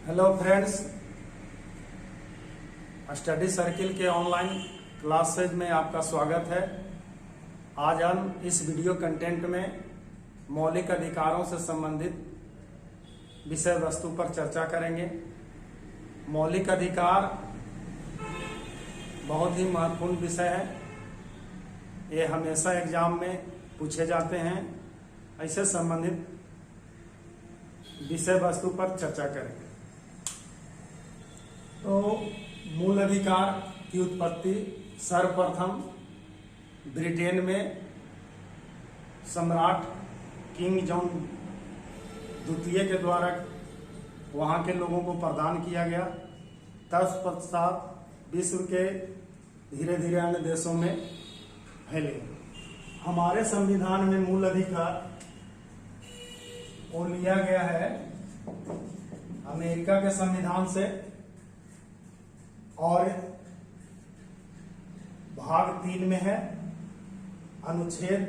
Hello friends, study circle के online classes में आपका स्वागत है। आज हम इस वीडियो कंटेंट में मौलिक अधिकारों से संबंधित विषय वस्तु पर चर्चा करेंगे। मौलिक अधिकार बहुत ही महत्वपूर्ण विषय है। ये हमेशा एग्जाम में पूछे जाते हैं। ऐसे संबंधित विषय वस्तु पर चर्चा करेंगे। तो मूल अधिकार की उत्पत्ति सर्वप्रथम ब्रिटेन में सम्राट किंग जॉन द्वितीय के द्वारा वहाँ के लोगों को प्रदान किया गया। तत्पश्चात विश्व के धीरे धीरे अन्य देशों में फैले। हमारे संविधान में मूल अधिकार वो लिया गया है अमेरिका के संविधान से, और भाग 3 में है, अनुच्छेद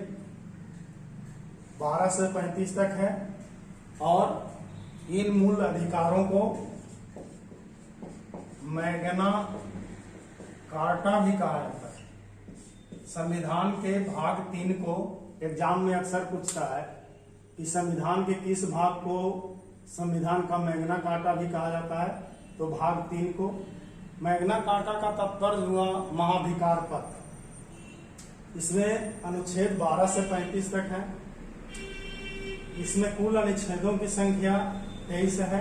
12 से 35 तक है। और इन मूल अधिकारों को मैग्ना कार्टा भी कहा जाता है। संविधान के भाग 3 को एग्जाम में अक्सर पूछता है कि संविधान के किस भाग को संविधान का मैग्ना कार्टा भी कहा जाता है। तो भाग 3 को मैग्ना कार्टा का तात्पर्य हुआ महाधिकार पत्र। इसमें अनुच्छेद 12 से 35 तक है। इसमें कुल अनुच्छेदों की संख्या 23 है।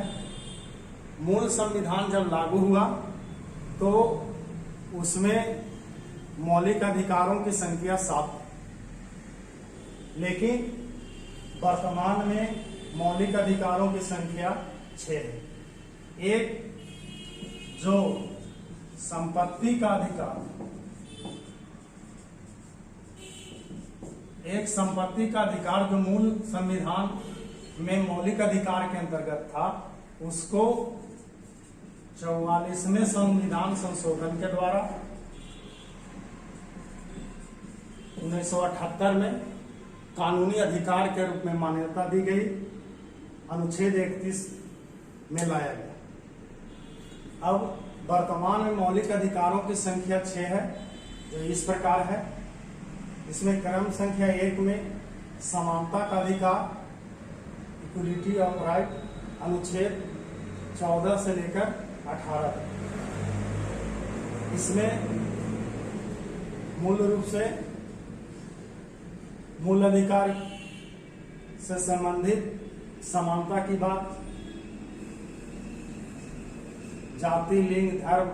मूल संविधान जब लागू हुआ तो उसमें मौलिक अधिकारों की संख्या 7, लेकिन वर्तमान में मौलिक अधिकारों की संख्या 6 है। एक जो संपत्ति का अधिकार, एक संपत्ति का अधिकार जो मूल संविधान में मौलिक अधिकार के अंतर्गत था, उसको 44वें संविधान संशोधन के द्वारा 1978 में कानूनी अधिकार के रूप में मान्यता दी गई। अनुच्छेद 31 में लाया गया। अब वर्तमान में मौलिक अधिकारों की संख्या 6 है, जो इस प्रकार है। इसमें क्रम संख्या 1 में समानता का अधिकार, इक्वलिटी ऑफ राइट, अनुच्छेद 14 से लेकर 18 तक। इसमें मूल रूप से मूल अधिकार से संबंधित समानता की बात, जाति, लिंग, धर्म,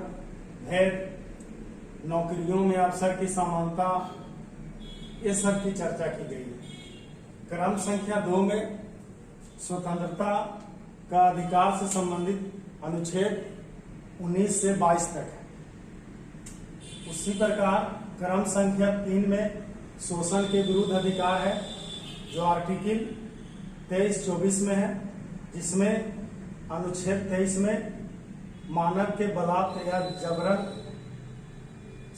भेद, नौकरियों में अवसर की समानता, ये सब की चर्चा की गई है। क्रम संख्या 2 में स्वतंत्रता का अधिकार से संबंधित अनुच्छेद 19 से 22 तक है। उसी प्रकार क्रम संख्या 3 में शोषण के विरुद्ध अधिकार है, जो आर्टिकल 23-24 में है, जिसमें अनुच्छेद 23 में मानव के बलात्कार या जबरन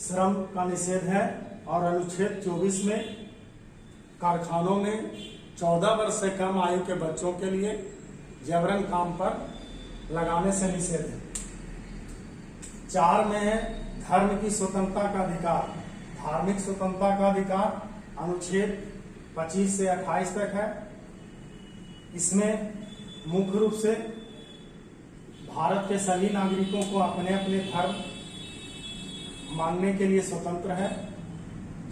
श्रम का निषेध है, और अनुच्छेद 24 में कारखानों में 14 वर्ष से कम आयु के बच्चों के लिए जबरन काम पर लगाने से निषेध है। 4 में है धर्म की स्वतंत्रता का अधिकार, धार्मिक स्वतंत्रता का अधिकार, अनुच्छेद 25 से 28 तक है। इसमें मुख्य रूप से भारत के सभी नागरिकों को अपने अपने धर्म मानने के लिए स्वतंत्र है।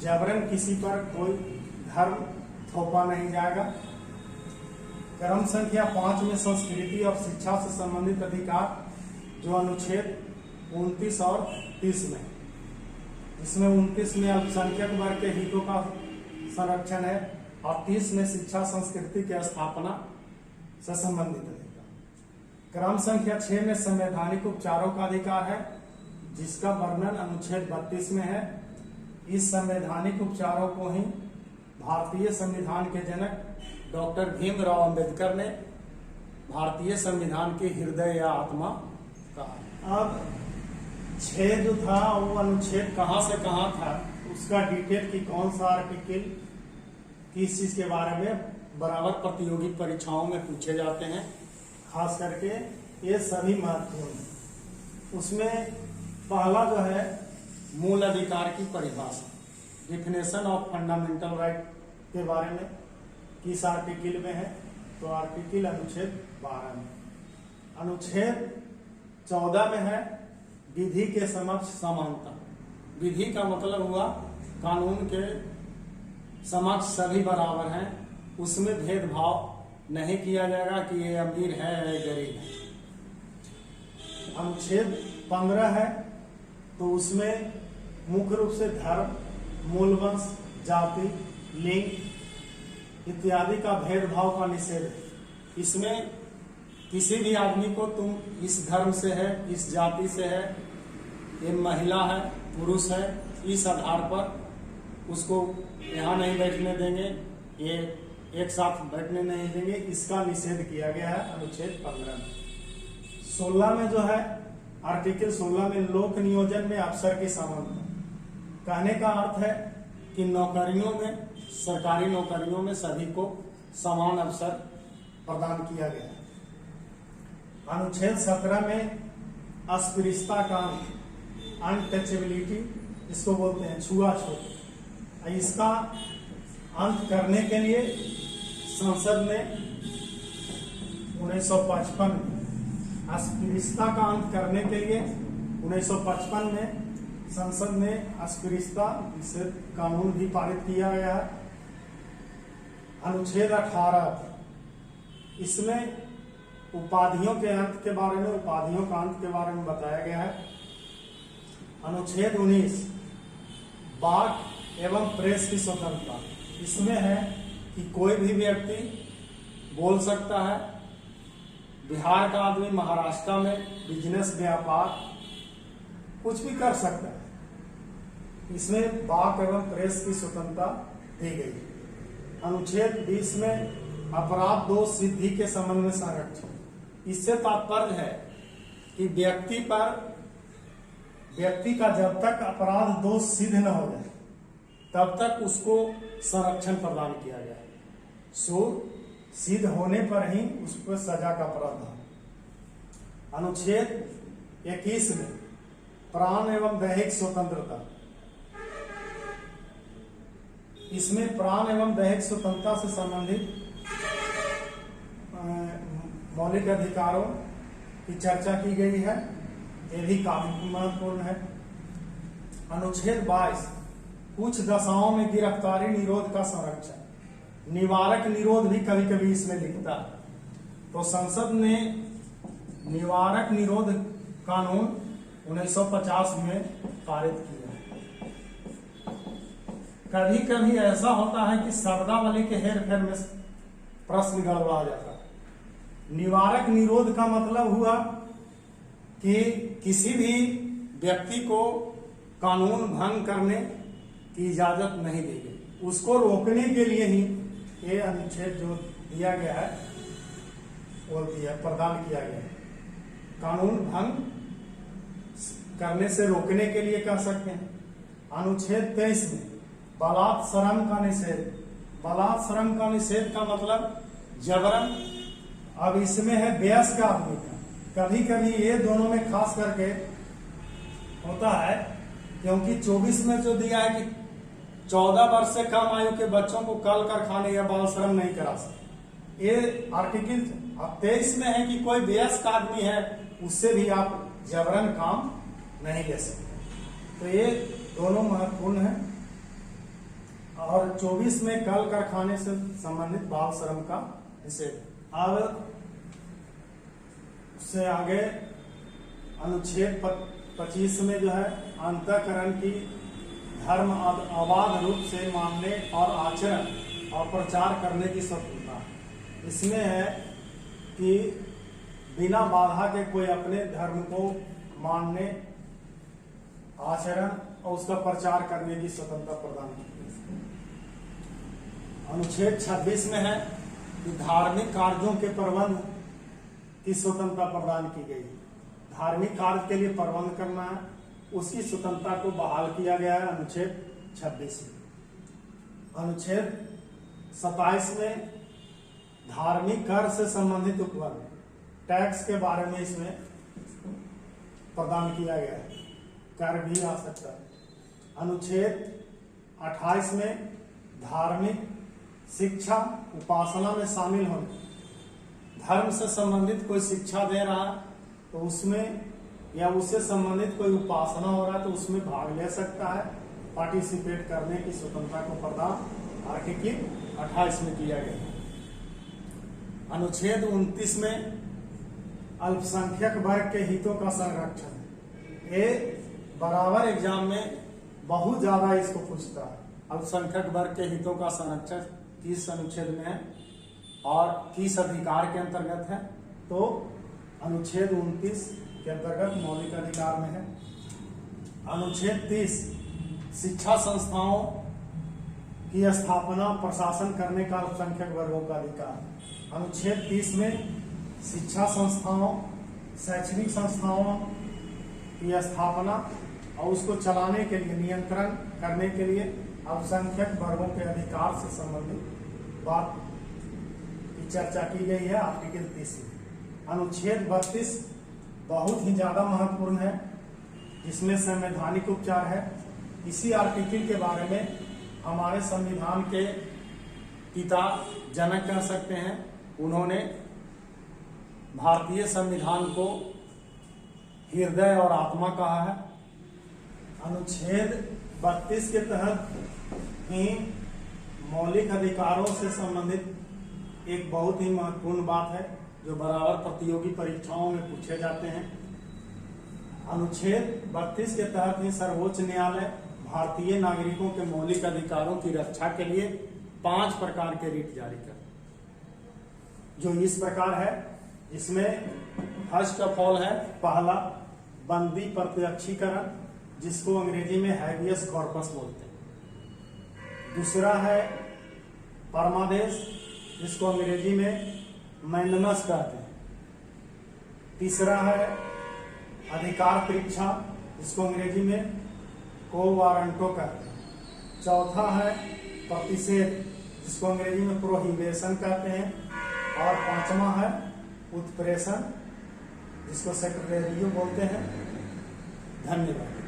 जबरन किसी पर कोई धर्म थोपा नहीं जाएगा। क्रम संख्या 5 में संस्कृति और शिक्षा से संबंधित अधिकार, जो अनुच्छेद 29 और 30 में। इसमें 29 में अल्पसंख्यक वर्ग के हितों का संरक्षण है, और 30 में शिक्षा संस्कृति की स्थापना से संबंधित अधिकार। क्रम संख्या 6 में संवैधानिक उपचारों का अधिकार है, जिसका वर्णन अनुच्छेद 32 में है। इस संवैधानिक उपचारों को ही भारतीय संविधान के जनक डॉक्टर भीमराव अंबेडकर ने भारतीय संविधान की हृदय या आत्मा कहा। अब 6 जो था वो अनुच्छेद कहाँ से कहाँ था, उसका डिटेल कि कौन सा आर्टिकल किस चीज के बारे में बराबर प्रतियोगी परीक्षाओं में पूछे जाते हैं। खास करके ये सभी महत्वपूर्ण है। उसमें पहला जो है मूल अधिकार की परिभाषा, डिफिनेशन ऑफ फंडामेंटल राइट के बारे में किस आर्टिकल में है, तो आर्टिकल अनुच्छेद 12 में। अनुच्छेद 14 में है विधि के समक्ष समानता। विधि का मतलब हुआ कानून के समक्ष सभी बराबर हैं, उसमें भेदभाव नहीं किया जाएगा कि ये अमीर है या गरीब है। अनुच्छेद 15 है तो उसमें मुख्य रूप से धर्म, मूल वंश, जाति, लिंग इत्यादि का भेदभाव का निषेध है। इसमें किसी भी आदमी को तुम इस धर्म से है, इस जाति से है, ये महिला है, पुरुष है, इस आधार पर उसको यहाँ नहीं बैठने देंगे, ये एक साथ बैठने नहीं देंगे, इसका निषेध किया गया है अनुच्छेद 15 में। 16 में जो है आर्टिकल 16 में लोक नियोजन में अफसर की समानता। कहने का अर्थ है कि नौकरियों में, सरकारी नौकरियों में सभी को समान अवसर प्रदान किया गया है। अनुच्छेद 17 में अस्पृश्यता का अनटचेबिलिटी, इसको बोलते हैं छुआछूत, इसका अंत करने के लिए संसद ने 1955 में, अस्पृश्यता का अंत करने के लिए 1955 में संसद ने अस्पृश्यता निषेध कानून भी पारित किया गया है। अनुच्छेद 18, इसमें उपाधियों के अंत के बारे में, उपाधियों का अंत के बारे में बताया गया है। अनुच्छेद 19 वाक एवं प्रेस की स्वतंत्रता। इसमें है कि कोई भी व्यक्ति बोल सकता है। बिहार का आदमी महाराष्ट्र में बिजनेस, व्यापार कुछ भी कर सकता है। इसमें वाक एवं प्रेस की स्वतंत्रता दी गई। अनुच्छेद 20 में अपराध दोष सिद्धि के संबंध में संरक्षण। इससे तात्पर्य है कि व्यक्ति का जब तक अपराध दोष सिद्ध न हो जाए तब तक उसको संरक्षण प्रदान किया गया है। सिद्ध होने पर ही उस पर सजा का प्रावधान। अनुच्छेद 21 में प्राण एवं दैहिक स्वतंत्रता। इसमें प्राण एवं दैहिक स्वतंत्रता से संबंधित मौलिक अधिकारों की चर्चा की गई है, ये भी काफी महत्वपूर्ण है। अनुच्छेद 22 कुछ दशाओं में गिरफ्तारी निरोध का संरक्षण। निवारक निरोध भी कभी कभी इसमें लिखता है। तो संसद ने निवारक निरोध कानून 1950 में पारित किया। कभी कभी ऐसा होता है कि शब्दावली के हेरफेर में प्रश्न गड़बड़ा जाता है। निवारक निरोध का मतलब हुआ कि किसी भी व्यक्ति को कानून भंग करने की इजाजत नहीं दी गई, उसको रोकने के लिए ही ये अनुच्छेद जो दिया गया है वो प्रदान किया गया है। कानून भंग करने से रोकने के लिए कह सकते हैं। अनुच्छेद 23 में बलात्श्रम का निषेध। बलात्श्रम का निषेध का मतलब जबरन। अब इसमें है वयस्क आदमी का। कभी कभी ये दोनों में खास करके होता है, क्योंकि 24 में जो दिया है कि 14 वर्ष से कम आयु के बच्चों को कल कारखाने या बाल श्रम नहीं करा सकते। ये आर्टिकल 23 में है कि कोई वयस्क आदमी है उससे भी आप जबरन काम नहीं ले सकते। तो ये दोनों महत्वपूर्ण है। और 24 में कल कारखाने से संबंधित बाल श्रम का निषेध। अब उससे आगे अनुच्छेद 25 में जो है अंतःकरण की धर्म अबाध रूप से मानने और आचरण और प्रचार करने की स्वतंत्रता। इसमें है कि बिना बाधा के कोई अपने धर्म को मानने, आचरण और उसका प्रचार करने की स्वतंत्रता प्रदान की। अनुच्छेद 26 में है कि धार्मिक कार्यों के प्रबंध की स्वतंत्रता प्रदान की गई। धार्मिक कार्य के लिए प्रबंध करना है, उसकी स्वतंत्रता को बहाल किया गया है अनुच्छेद 26 में। अनुच्छेद 27 में धार्मिक कार्य से संबंधित उपबंध, टैक्स के बारे में इसमें प्रदान किया गया है, कर भी आ सकता है। अनुच्छेद 28 में धार्मिक शिक्षा उपासना में शामिल होने, धर्म से संबंधित कोई शिक्षा दे रहा है तो उसमें, या उससे संबंधित कोई उपासना हो रहा है तो उसमें भाग ले सकता है, पार्टिसिपेट करने की स्वतंत्रता को प्रदान आर्टिकल 28 में किया गया। अनुच्छेद 29 में अल्पसंख्यक वर्ग के हितों का संरक्षण, ये बराबर एग्जाम में बहुत ज्यादा इसको पूछता है। अल्पसंख्यक वर्ग के हितों का संरक्षण किस अनुच्छेद में है और किस अधिकार के अंतर्गत है, तो अनुच्छेद 29 के अंतर्गत मौलिक अधिकार में है। अनुच्छेद 30 शिक्षा संस्थाओं की स्थापना प्रशासन करने का अल्पसंख्यक वर्गों का अधिकार। अनुच्छेद 30 में शिक्षा संस्थाओं, शैक्षणिक संस्थाओं की स्थापना और उसको चलाने के लिए, नियंत्रण करने के लिए अल्पसंख्यक वर्गों के अधिकार से संबंधित बात की चर्चा की गई है आर्टिकल 30 में। अनुच्छेद 32 बहुत ही ज्यादा महत्वपूर्ण है, जिसमें संवैधानिक उपचार है। इसी आर्टिकल के बारे में हमारे संविधान के पिता, जनक कह सकते हैं, उन्होंने भारतीय संविधान को हृदय और आत्मा कहा है। अनुच्छेद 32 के तहत ही मौलिक अधिकारों से संबंधित एक बहुत ही महत्वपूर्ण बात है जो बराबर प्रतियोगी परीक्षाओं में पूछे जाते हैं। अनुच्छेद 32 के तहत ही सर्वोच्च न्यायालय भारतीय नागरिकों के मौलिक अधिकारों की रक्षा के लिए 5 प्रकार के रिट जारी कर, जो इस प्रकार है, जिसमें फर्स्ट ऑफ ऑल है, पहला बंदी प्रत्यक्षीकरण, जिसको अंग्रेजी में हैबियस कॉर्पस बोलते हैं। दूसरा है परमादेश, जिसको अंग्रेजी में मैंडेनस कहते हैं। तीसरा है अधिकार परीक्षा, जिसको अंग्रेजी में को वारंटो कहते हैं। चौथा है प्रतिषेध, जिसको अंग्रेजी में प्रोहिबिशन कहते हैं। और पांचवा है उत्प्रेषण, जिसको सेक्रेटरियो बोलते हैं। धन्यवाद।